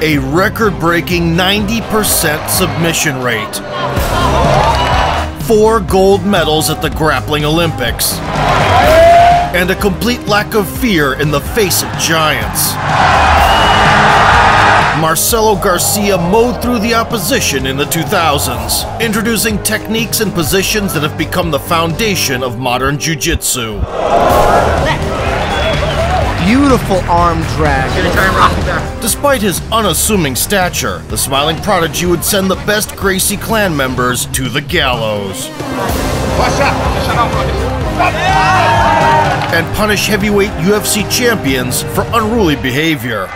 A record-breaking 90% submission rate. 4 gold medals at the Grappling Olympics. And a complete lack of fear in the face of giants. Marcelo Garcia mowed through the opposition in the 2000s, introducing techniques and positions that have become the foundation of modern jiu-jitsu. Beautiful arm drag. Despite his unassuming stature, the smiling prodigy would send the best Gracie clan members to the gallows. And punish heavyweight UFC champions for unruly behavior.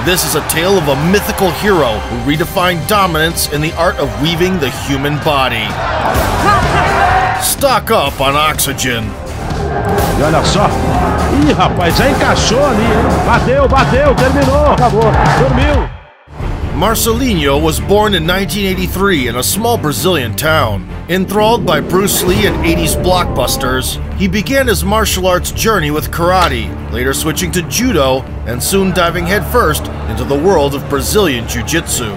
This is a tale of a mythical hero who redefined dominance in the art of weaving the human body. Stock up on oxygen. E olha só. Ih, rapaz, já encaixou ali, hein? Bateu, terminou, acabou, dormiu. Marcelinho was born in 1983 in a small Brazilian town. Enthralled by Bruce Lee and 80s blockbusters, he began his martial arts journey with karate, later switching to judo, and soon diving headfirst into the world of Brazilian jiu-jitsu.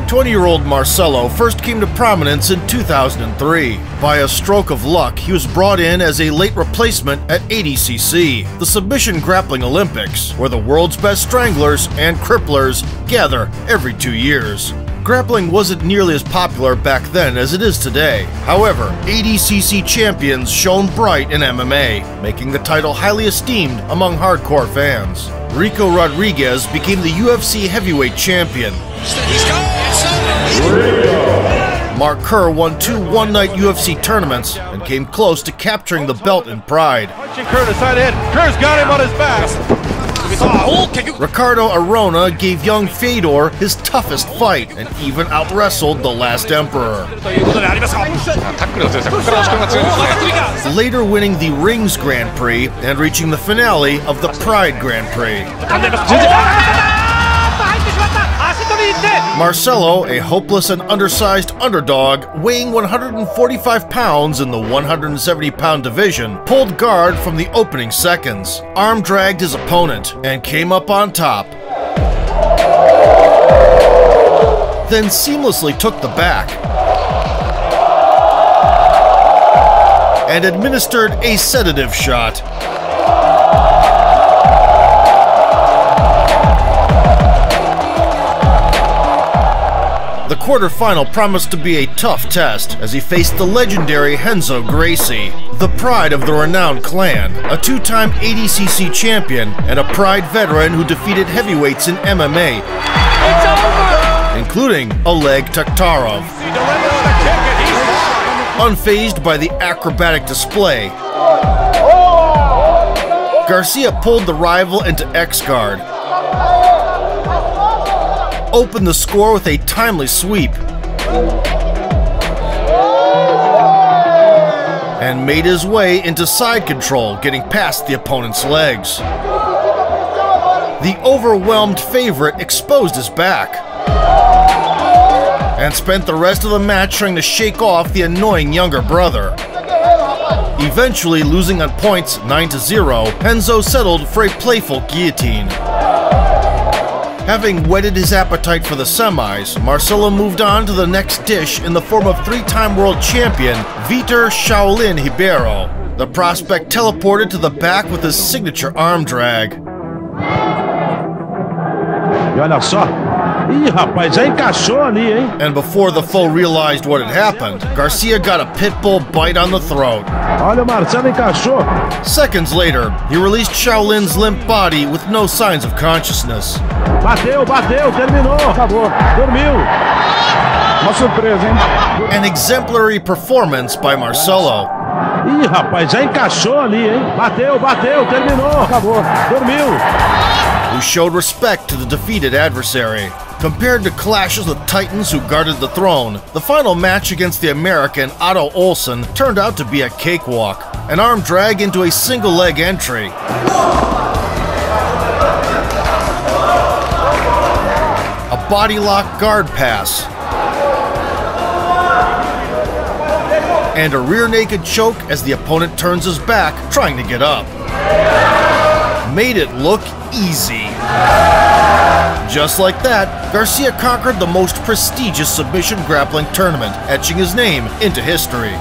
20-year-old Marcelo first came to prominence in 2003. By a stroke of luck, he was brought in as a late replacement at 80cc, the submission grappling Olympics, where the world's best stranglers and cripplers gather every 2 years. Grappling wasn't nearly as popular back then as it is today. However, 80cc champions shone bright in MMA, making the title highly esteemed among hardcore fans. Rico Rodriguez became the UFC heavyweight champion. Mark Kerr won 2 one-night UFC tournaments and came close to capturing the belt in pride. Punching Kerr to side head. Kerr's got him on his back. Ricardo Arona gave young Fedor his toughest fight and even out-wrestled the last emperor. Later winning the Rings Grand Prix and reaching the finale of the Pride Grand Prix. Marcelo, a hopeless and undersized underdog, weighing 145 pounds in the 170-pound division, pulled guard from the opening seconds, arm-dragged his opponent, and came up on top. Then seamlessly took the back and administered a sedative shot. The quarterfinal promised to be a tough test as he faced the legendary Gracie, the pride of the renowned clan, a 2-time 80cc champion and a Pride veteran who defeated heavyweights in MMA, including Oleg Taktarov. Unfazed by the acrobatic display, Garcia pulled the rival into X-guard, opened the score with a timely sweep, and made his way into side control, getting past the opponent's legs. The overwhelmed favorite exposed his back and spent the rest of the match trying to shake off the annoying younger brother. Eventually losing on points 9-0, Renzo settled for a playful guillotine. Having whetted his appetite for the semis, Marcelo moved on to the next dish in the form of 3-time world champion Vitor Shaolin Ribeiro. The prospect teleported to the back with his signature arm drag. E olha só. Ih, rapaz, já encaixou ali, hein? And before the foe realized what had happened, Garcia got a pit bull bite on the throat. Olha, o Marcelo encaixou. Seconds later, he released Shaolin's limp body with no signs of consciousness. Bateu, terminou, acabou, dormiu. Uma surpresa, hein? An exemplary performance by Marcelo. Ih, rapaz, já encaixou ali, hein? Bateu, terminou, acabou, dormiu. Who showed respect to the defeated adversary. Compared to clashes with titans who guarded the throne, the final match against the American Otto Olsen turned out to be a cakewalk, an arm drag into a single leg entry. A body lock guard pass. and a rear naked choke as the opponent turns his back, trying to get up. Made it look easy. Just like that, Garcia conquered the most prestigious submission grappling tournament, etching his name into history.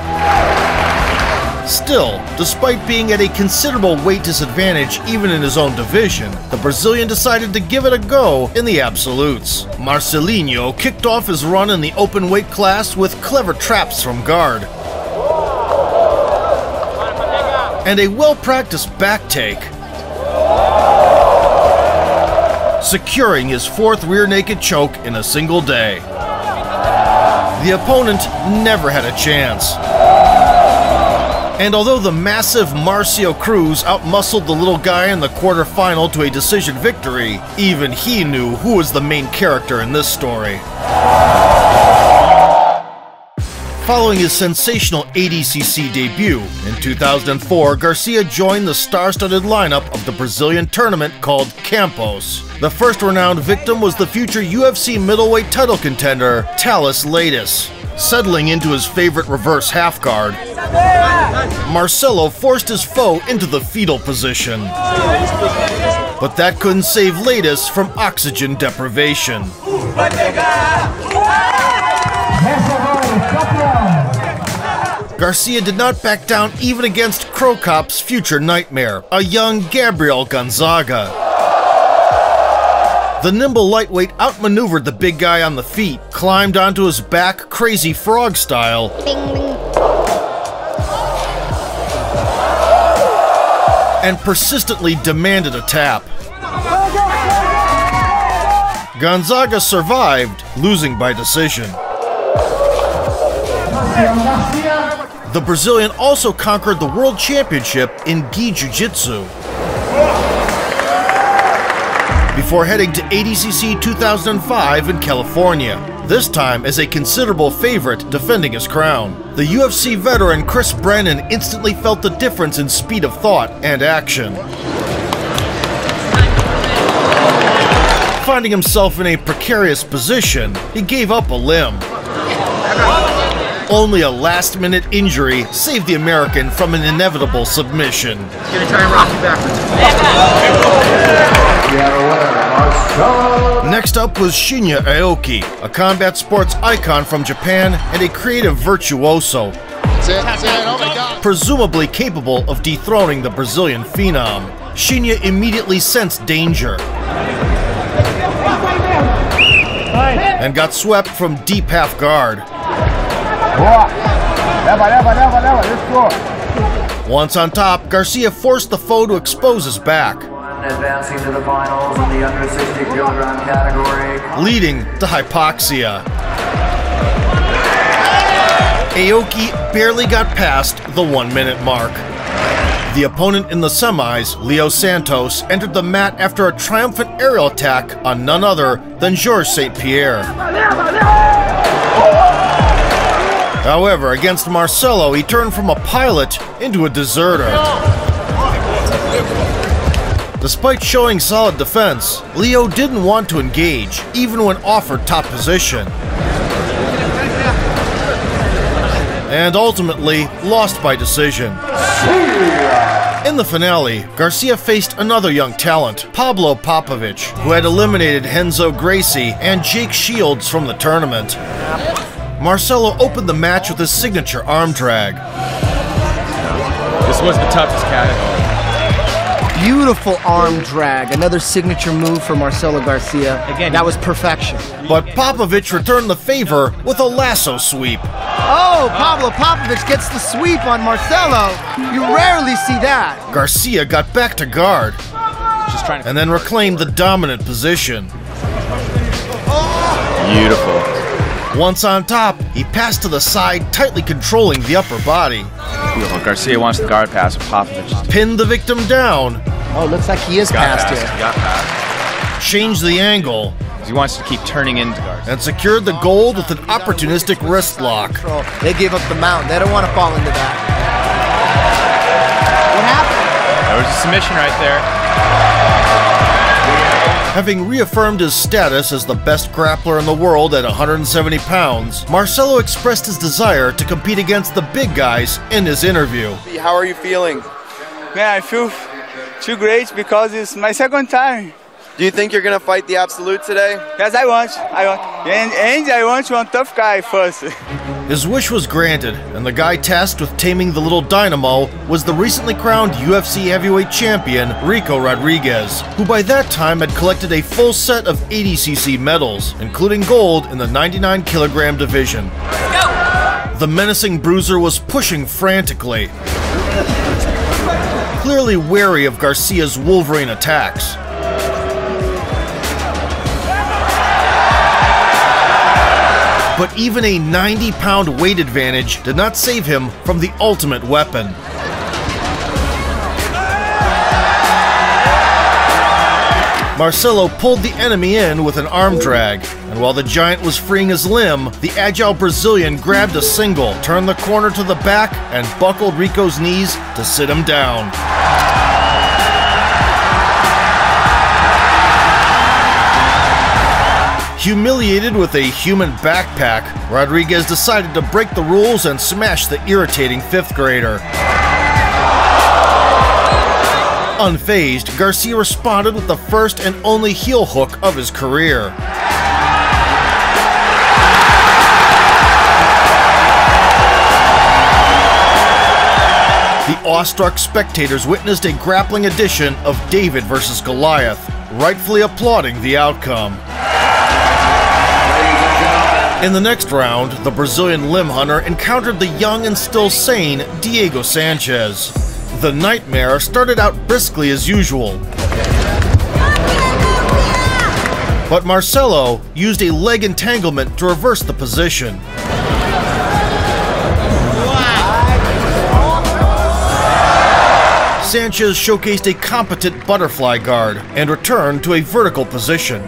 Still, despite being at a considerable weight disadvantage even in his own division, the Brazilian decided to give it a go in the absolutes. Marcelinho kicked off his run in the open weight class with clever traps from guard and a well-practiced back take, securing his fourth rear naked choke in a single day. The opponent never had a chance. And although the massive Marcio Cruz outmuscled the little guy in the quarterfinal to a decision victory, even he knew who was the main character in this story. Following his sensational ADCC debut, in 2004, Garcia joined the star-studded lineup of the Brazilian tournament called Campos. The first renowned victim was the future UFC middleweight title contender, Thales Leites. Settling into his favorite reverse half guard, Marcelo forced his foe into the fetal position. But that couldn't save Leites from oxygen deprivation. Garcia did not back down even against Cro Cop's future nightmare, a young Gabriel Gonzaga. The nimble lightweight outmaneuvered the big guy on the feet, climbed onto his back crazy frog style, and persistently demanded a tap. Gonzaga survived, losing by decision. The Brazilian also conquered the World Championship in gi jiu-jitsu before heading to ADCC 2005 in California, this time as a considerable favorite defending his crown. The UFC veteran Chris Brennan instantly felt the difference in speed of thought and action. Finding himself in a precarious position, he gave up a limb. Only a last-minute injury saved the American from an inevitable submission. He's gonna try and rock you backwards. Next up was Shinya Aoki, a combat sports icon from Japan and a creative virtuoso, presumably capable of dethroning the Brazilian phenom. Shinya immediately sensed danger and got swept from deep half guard. Once on top, Garcia forced the foe to expose his back, advancing to the finals in the under 60 kilogram category, leading to hypoxia. Aoki barely got past the 1-minute mark. The opponent in the semis, Leo Santos, entered the mat after a triumphant aerial attack on none other than Georges St. Pierre. However, against Marcelo, he turned from a pilot into a deserter. Despite showing solid defense, Leo didn't want to engage, even when offered top position, and ultimately lost by decision. In the finale, Garcia faced another young talent, Pablo Popovich, who had eliminated Renzo Gracie and Jake Shields from the tournament. Marcelo opened the match with his signature arm drag. This was the toughest category. Beautiful arm drag, another signature move for Marcelo Garcia. Again, that was perfection. But Popovich returned the favor with a lasso sweep. Oh, Pablo Popovich gets the sweep on Marcelo. You rarely see that. Garcia got back to guard, and then reclaimed the dominant position. Beautiful. Once on top, he passed to the side, tightly controlling the upper body. Beautiful. Garcia wants the guard pass with Popovich. Pinned the victim down. Oh, looks like he is past here. Got past. Changed the angle. He wants to keep turning into Garcia. And secured the gold with an opportunistic wrist lock. They gave up the mount. They don't want to fall into that. What happened? There was a submission right there. Having reaffirmed his status as the best grappler in the world at 170 pounds, Marcelo expressed his desire to compete against the big guys in his interview. How are you feeling? Man, I feel too great because it's my second time. Do you think you're going to fight the Absolute today? Yes, I want. And I want one tough guy first. His wish was granted, and the guy tasked with taming the little dynamo was the recently crowned UFC heavyweight champion, Rico Rodriguez, who by that time had collected a full set of 80cc medals, including gold in the 99-kilogram division. The menacing bruiser was pushing frantically, clearly wary of Garcia's Wolverine attacks. But even a 90-pound weight advantage did not save him from the ultimate weapon. Marcelo pulled the enemy in with an arm drag, and while the giant was freeing his limb, the agile Brazilian grabbed a single, turned the corner to the back, and buckled Rico's knees to sit him down. Humiliated with a human backpack, Rodriguez decided to break the rules and smash the irritating fifth grader. Unfazed, Garcia responded with the first and only heel hook of his career. The awestruck spectators witnessed a grappling edition of David versus Goliath, rightfully applauding the outcome. In the next round, the Brazilian limb hunter encountered the young and still sane Diego Sanchez. The nightmare started out briskly as usual, but Marcelo used a leg entanglement to reverse the position. Sanchez showcased a competent butterfly guard and returned to a vertical position.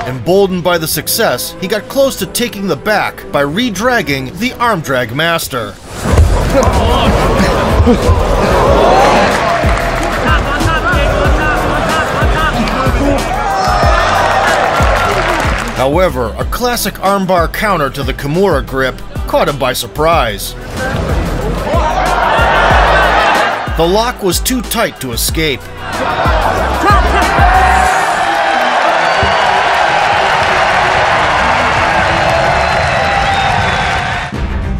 Emboldened by the success, he got close to taking the back by re-dragging the arm drag master. However, a classic armbar counter to the Kimura grip caught him by surprise. The lock was too tight to escape.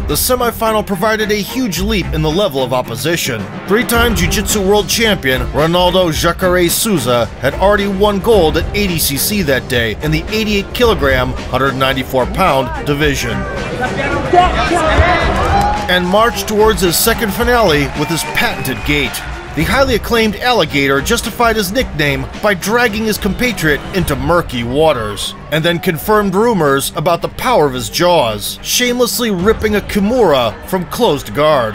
The semifinal provided a huge leap in the level of opposition. Three-time jiu-jitsu world champion Ronaldo Jacare Souza had already won gold at 80cc that day in the 88-kilogram, 194-pound division, and marched towards his second finale with his patented gait. The highly acclaimed alligator justified his nickname by dragging his compatriot into murky waters, and then confirmed rumors about the power of his jaws, shamelessly ripping a Kimura from closed guard.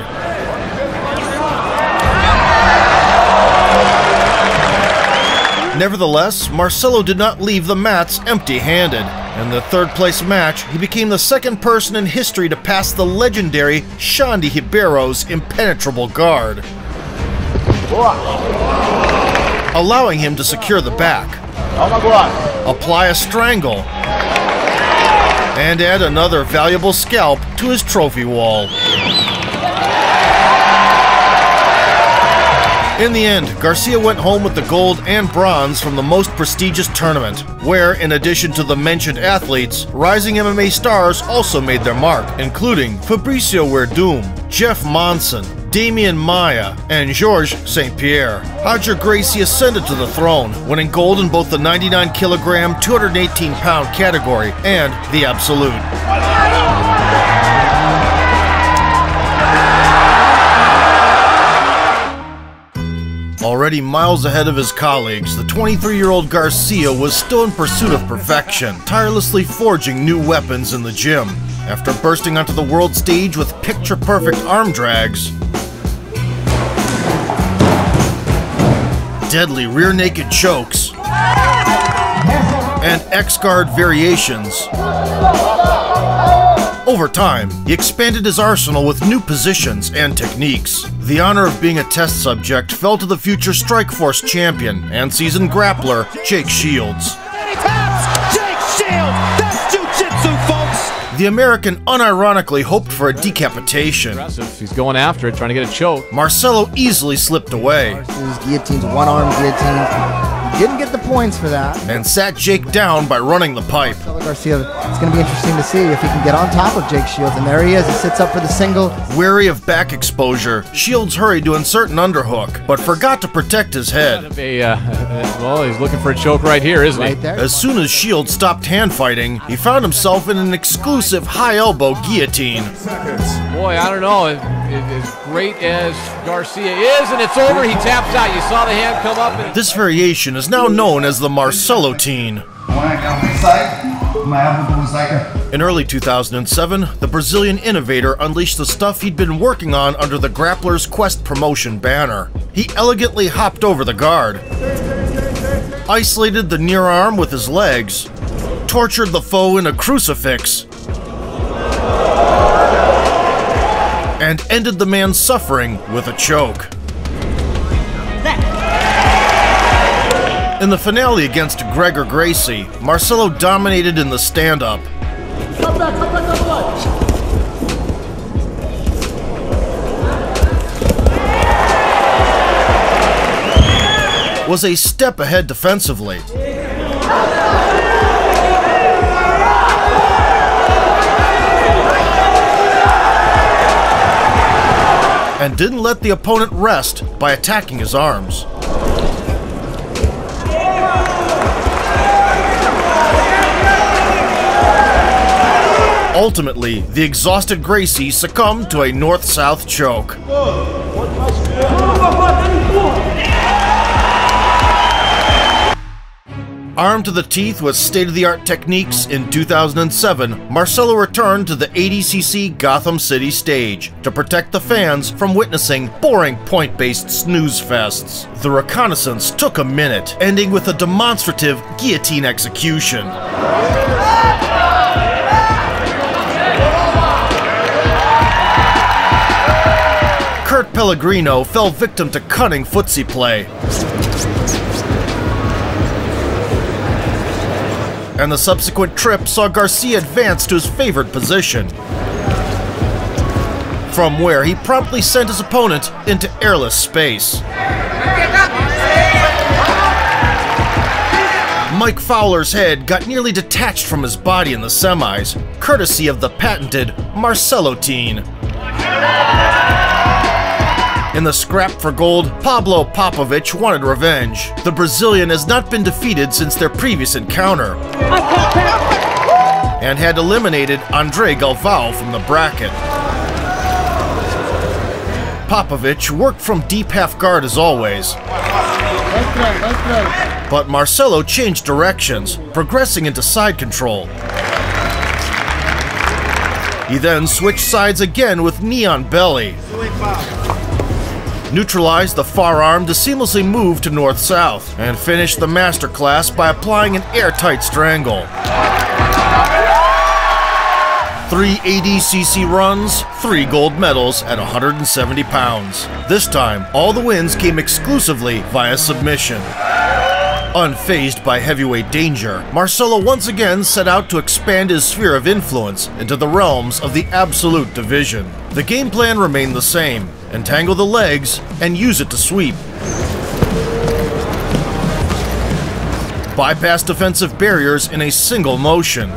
Nevertheless, Marcelo did not leave the mats empty-handed. In the third-place match, he became the second person in history to pass the legendary Xande Ribeiro's impenetrable guard, allowing him to secure the back, apply a strangle, and add another valuable scalp to his trophy wall. In the end, Garcia went home with the gold and bronze from the most prestigious tournament, where, in addition to the mentioned athletes, rising MMA stars also made their mark, including Fabricio Werdum, Jeff Monson, Damian Maia, and Georges St. Pierre. Roger Gracie ascended to the throne, winning gold in both the 99-kilogram, 218-pound category and the Absolute. Already miles ahead of his colleagues, the 23-year-old Garcia was still in pursuit of perfection, tirelessly forging new weapons in the gym. After bursting onto the world stage with picture-perfect arm drags, deadly rear naked chokes, and X-guard variations, Over time, he expanded his arsenal with new positions and techniques. The honor of being a test subject fell to the future Strikeforce champion and seasoned grappler, Jake Shields. Jake Shields! That's jiu-jitsu, folks! The American unironically hoped for a decapitation. He's going after it, trying to get a choke. Marcelo easily slipped away. His guillotine's one-arm guillotine. Didn't get the points for that. And sat Jake down by running the pipe. Marcelo Garcia, it's going to be interesting to see if he can get on top of Jake Shields. And there he is. He sits up for the single. Wary of back exposure, Shields hurried to insert an underhook, but forgot to protect his head. Well, he's looking for a choke right here, isn't he? Right there. As soon as Shields stopped hand fighting, he found himself in an exclusive high elbow guillotine. Boy, I don't know. As great as Garcia is, and it's over. He taps out. You saw the hand come up. And This variation is now known as the Marcelo-tine. In early 2007, the Brazilian innovator unleashed the stuff he'd been working on under the Grappler's Quest promotion banner. He elegantly hopped over the guard, isolated the near arm with his legs, tortured the foe in a crucifix, and ended the man's suffering with a choke. In the finale against Gracie, Marcelo dominated in the stand-up. Was a step ahead defensively. And didn't let the opponent rest by attacking his arms. Ultimately, the exhausted Gracie succumbed to a north-south choke. Armed to the teeth with state-of-the-art techniques, in 2007, Marcelo returned to the 80cc Gotham City stage to protect the fans from witnessing boring point-based snooze fests. The reconnaissance took a minute, ending with a demonstrative guillotine execution. Kurt Pellegrino fell victim to cunning footsie play. And the subsequent trip saw Garcia advance to his favored position, from where he promptly sent his opponent into airless space. Mike Fowler's head got nearly detached from his body in the semis, courtesy of the patented Marcelo-tine. In the scrap for gold, Pablo Popovich wanted revenge. The Brazilian has not been defeated since their previous encounter, and had eliminated Andre Galvao from the bracket. Popovich worked from deep half guard as always, but Marcelo changed directions, progressing into side control. He then switched sides again with knee on belly, neutralized the far arm to seamlessly move to north-south, and finished the masterclass by applying an airtight strangle. 3 ADCC runs, 3 gold medals at 170 pounds. This time, all the wins came exclusively via submission. Unfazed by heavyweight danger, Marcelo once again set out to expand his sphere of influence into the realms of the absolute division. The game plan remained the same: entangle the legs and use it to sweep. Bypass defensive barriers in a single motion.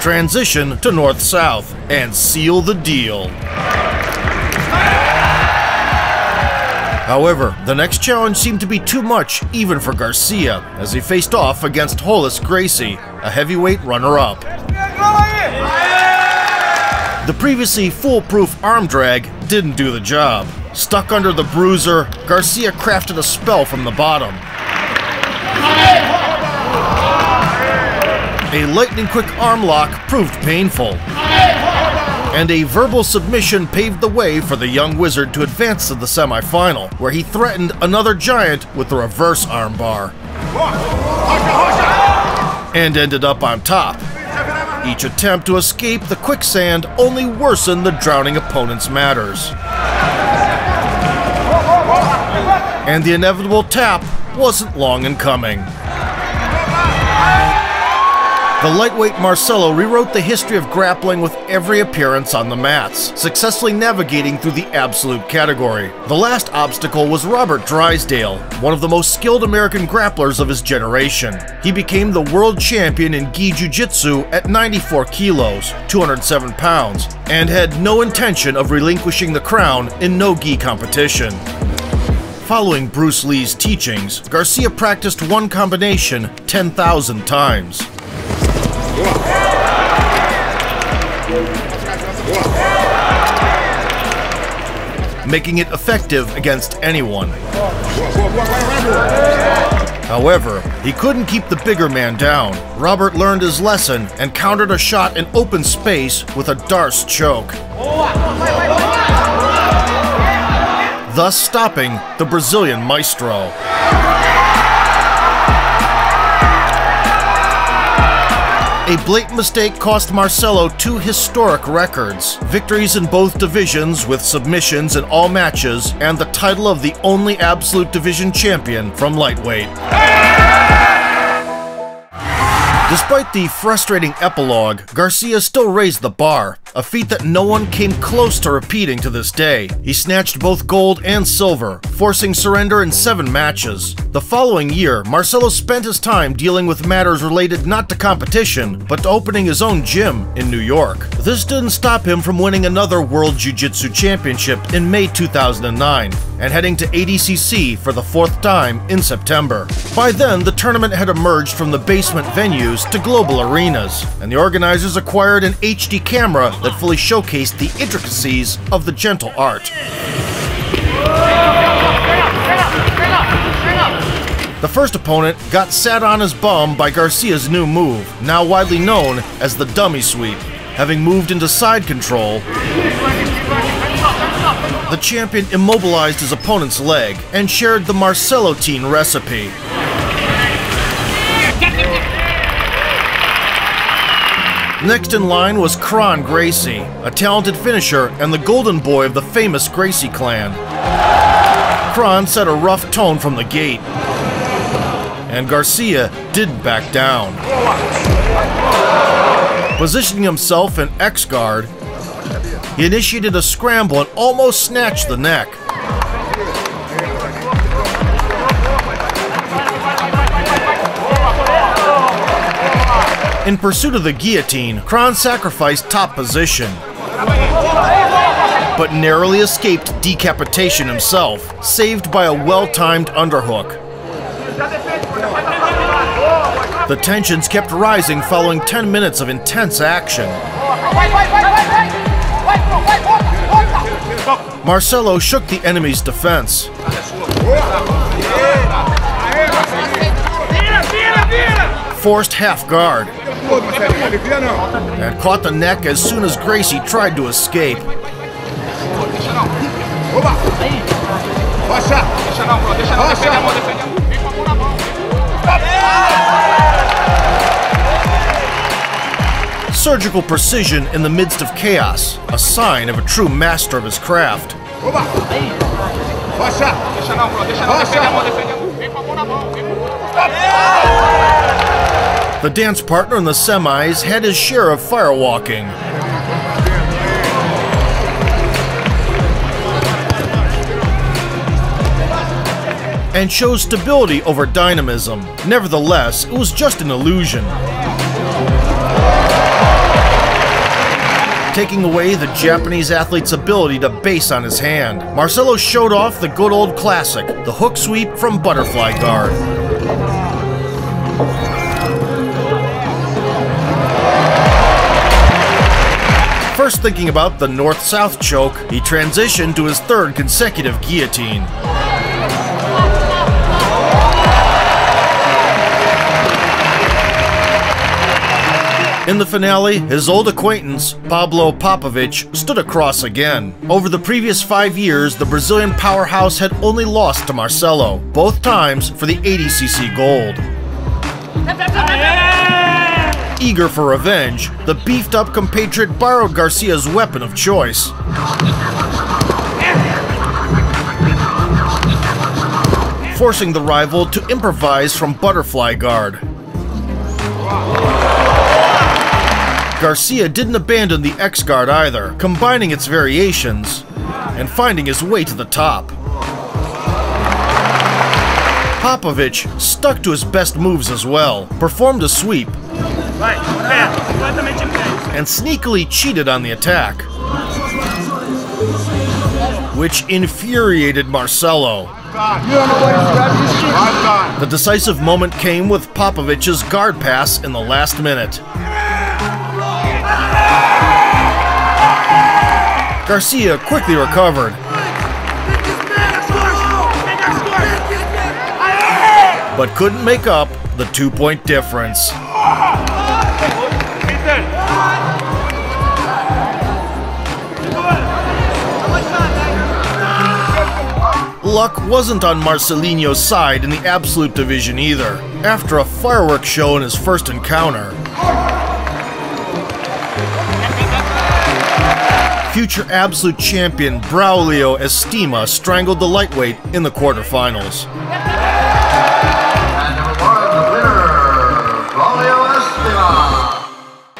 Transition to north-south and seal the deal. However, the next challenge seemed to be too much even for Garcia, as he faced off against Hollis Gracie, a heavyweight runner-up. The previously foolproof arm drag didn't do the job. Stuck under the bruiser, Garcia crafted a spell from the bottom. A lightning-quick arm lock proved painful, and a verbal submission paved the way for the young wizard to advance to the semifinal, where he threatened another giant with the reverse armbar, and ended up on top. Each attempt to escape the quicksand only worsened the drowning opponent's matters. And the inevitable tap wasn't long in coming. The lightweight Marcelo rewrote the history of grappling with every appearance on the mats, successfully navigating through the absolute category. The last obstacle was Robert Drysdale, one of the most skilled American grapplers of his generation. He became the world champion in gi jiu-jitsu at 94 kilos, 207 pounds, and had no intention of relinquishing the crown in no-gi competition. Following Bruce Lee's teachings, Garcia practiced one combination 10,000 times. Making it effective against anyone. However, he couldn't keep the bigger man down. Robert learned his lesson and countered a shot in open space with a Darce choke, thus stopping the Brazilian maestro. A blatant mistake cost Marcelo 2 historic records: victories in both divisions with submissions in all matches, and the title of the only absolute division champion from lightweight. Despite the frustrating epilogue, Garcia still raised the bar, a feat that no one came close to repeating to this day. He snatched both gold and silver, forcing surrender in 7 matches. The following year, Marcelo spent his time dealing with matters related not to competition, but to opening his own gym in New York. This didn't stop him from winning another World Jiu-Jitsu Championship in May 2009, and heading to ADCC for the 4th time in September. By then, the tournament had emerged from the basement venues to global arenas, and the organizers acquired an HD camera that fully showcased the intricacies of the gentle art. The first opponent got sat on his bum by Garcia's new move, now widely known as the dummy sweep. Having moved into side control, the champion immobilized his opponent's leg and shared the Marcelo-tine recipe. Next in line was Gracie, a talented finisher and the golden boy of the famous Gracie clan. Kron set a rough tone from the gate, and Garcia didn't back down. Positioning himself in X guard, he initiated a scramble and almost snatched the neck. In pursuit of the guillotine, Kron sacrificed top position, but narrowly escaped decapitation himself, saved by a well-timed underhook. The tensions kept rising following 10 minutes of intense action. Marcelo shook the enemy's defense, forced half guard, and caught the neck as soon as Gracie tried to escape. Surgical precision in the midst of chaos, a sign of a true master of his craft. The dance partner in the semis had his share of firewalking. And chose stability over dynamism. Nevertheless, it was just an illusion, taking away the Japanese athlete's ability to base on his hand. Marcelo showed off the good old classic, the hook sweep from butterfly guard. First thinking about the north-south choke, he transitioned to his 3rd consecutive guillotine. In the finale, his old acquaintance, Pablo Popovich, stood across again. Over the previous 5 years, the Brazilian powerhouse had only lost to Marcelo, both times for the ADCC gold. Eager for revenge, the beefed-up compatriot borrowed Garcia's weapon of choice. Forcing the rival to improvise from butterfly guard. Garcia didn't abandon the X-guard either, combining its variations and finding his way to the top. Popovich stuck to his best moves as well, performed a sweep, and sneakily cheated on the attack, which infuriated Marcelo. The decisive moment came with Popovich's guard pass in the last minute. Garcia quickly recovered, but couldn't make up the 2-point difference. Luck wasn't on Marcelinho's side in the absolute division either. After a fireworks show in his first encounter, future absolute champion Braulio Estima strangled the lightweight in the quarterfinals.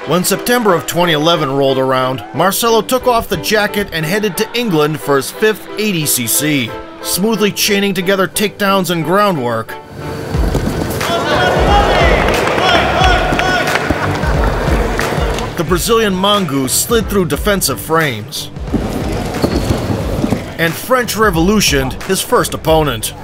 When September of 2011 rolled around, Marcelo took off the jacket and headed to England for his 5th ADCC, smoothly chaining together takedowns and groundwork. The Brazilian mongoose slid through defensive frames and French revolutioned his first opponent.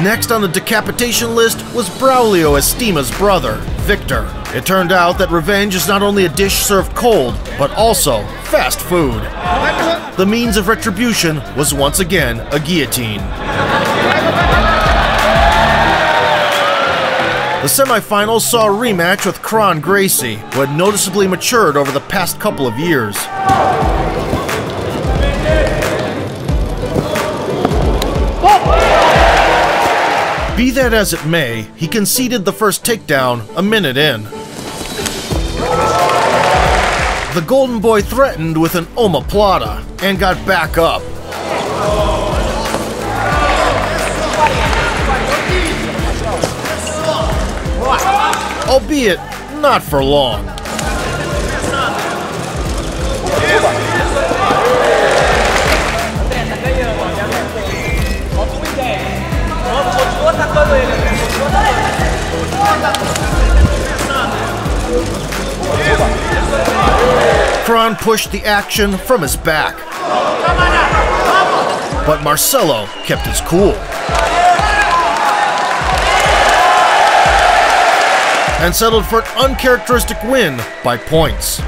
Next on the decapitation list was Braulio Estima's brother, Victor. It turned out that revenge is not only a dish served cold, but also fast food. The means of retribution was once again a guillotine. The semifinals saw a rematch with Gracie, who had noticeably matured over the past couple of years. Be that as it may, he conceded the first takedown a minute in. The Golden Boy threatened with an omoplata and got back up. Albeit not for long. Kron pushed the action from his back, but Marcelo kept his cool and settled for an uncharacteristic win by points.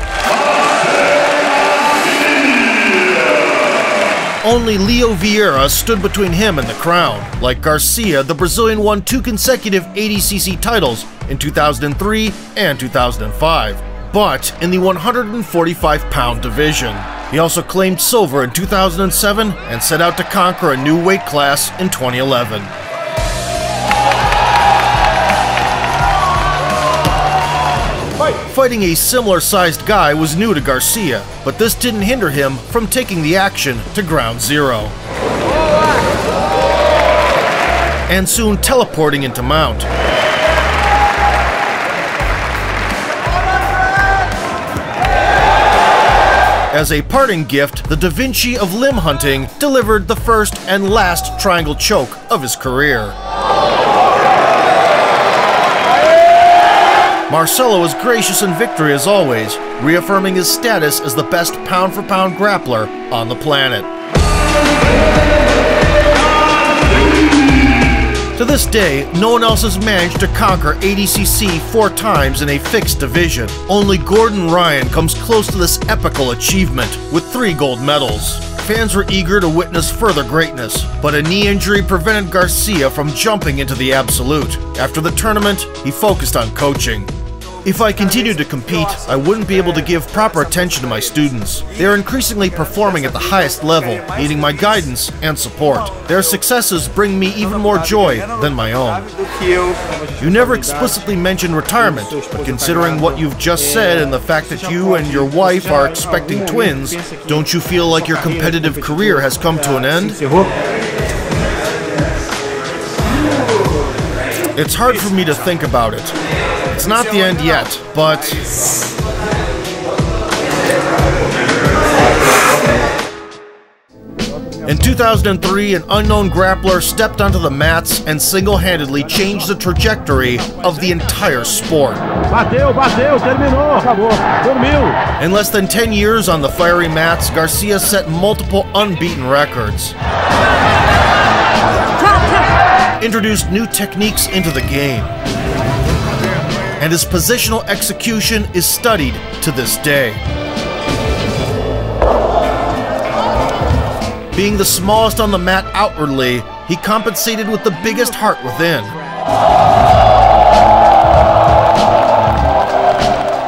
Only Leo Vieira stood between him and the crown. Like Garcia, the Brazilian won 2 consecutive ADCC titles in 2003 and 2005, but in the 145-pound division. He also claimed silver in 2007 and set out to conquer a new weight class in 2011. Fighting a similar-sized guy was new to Garcia, but this didn't hinder him from taking the action to ground zero. And soon teleporting into mount. As a parting gift, the Da Vinci of limb hunting delivered the first and last triangle choke of his career. Marcelo was gracious in victory as always, reaffirming his status as the best pound-for-pound grappler on the planet. To this day, no one else has managed to conquer ADCC 4 times in a fixed division. Only Gordon Ryan comes close to this epical achievement, with 3 gold medals. Fans were eager to witness further greatness, but a knee injury prevented Garcia from jumping into the absolute. After the tournament, he focused on coaching. If I continued to compete, I wouldn't be able to give proper attention to my students. They are increasingly performing at the highest level, needing my guidance and support. Their successes bring me even more joy than my own. You never explicitly mentioned retirement, but considering what you've just said and the fact that you and your wife are expecting twins, don't you feel like your competitive career has come to an end? It's hard for me to think about it. It's not the end yet, but... In 2003, an unknown grappler stepped onto the mats and single-handedly changed the trajectory of the entire sport. Bateu, terminou, acabou, dormiu. In less than 10 years on the fiery mats, Garcia set multiple unbeaten records. Introduced new techniques into the game. And his positional execution is studied to this day. Being the smallest on the mat outwardly, he compensated with the biggest heart within.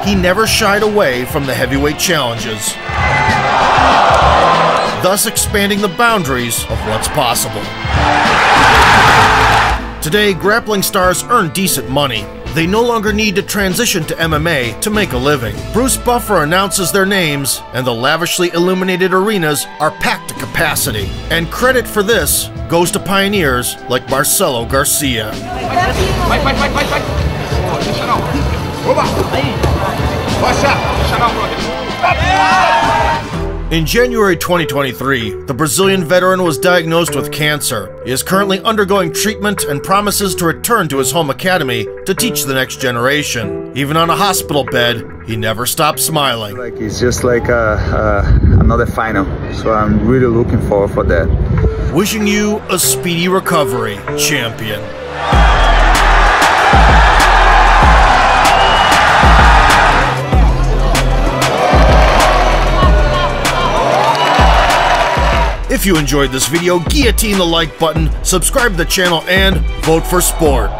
He never shied away from the heavyweight challenges, thus expanding the boundaries of what's possible. Today, grappling stars earn decent money. They no longer need to transition to MMA to make a living. Bruce Buffer announces their names, and the lavishly illuminated arenas are packed to capacity. And credit for this goes to pioneers like Marcelo Garcia. In January 2023, the Brazilian veteran was diagnosed with cancer. He is currently undergoing treatment and promises to return to his home academy to teach the next generation. Even on a hospital bed, he never stops smiling. It's just like another final, so I'm really looking forward for that. Wishing you a speedy recovery, champion. If you enjoyed this video, guillotine the like button, subscribe to the channel, and vote for sport.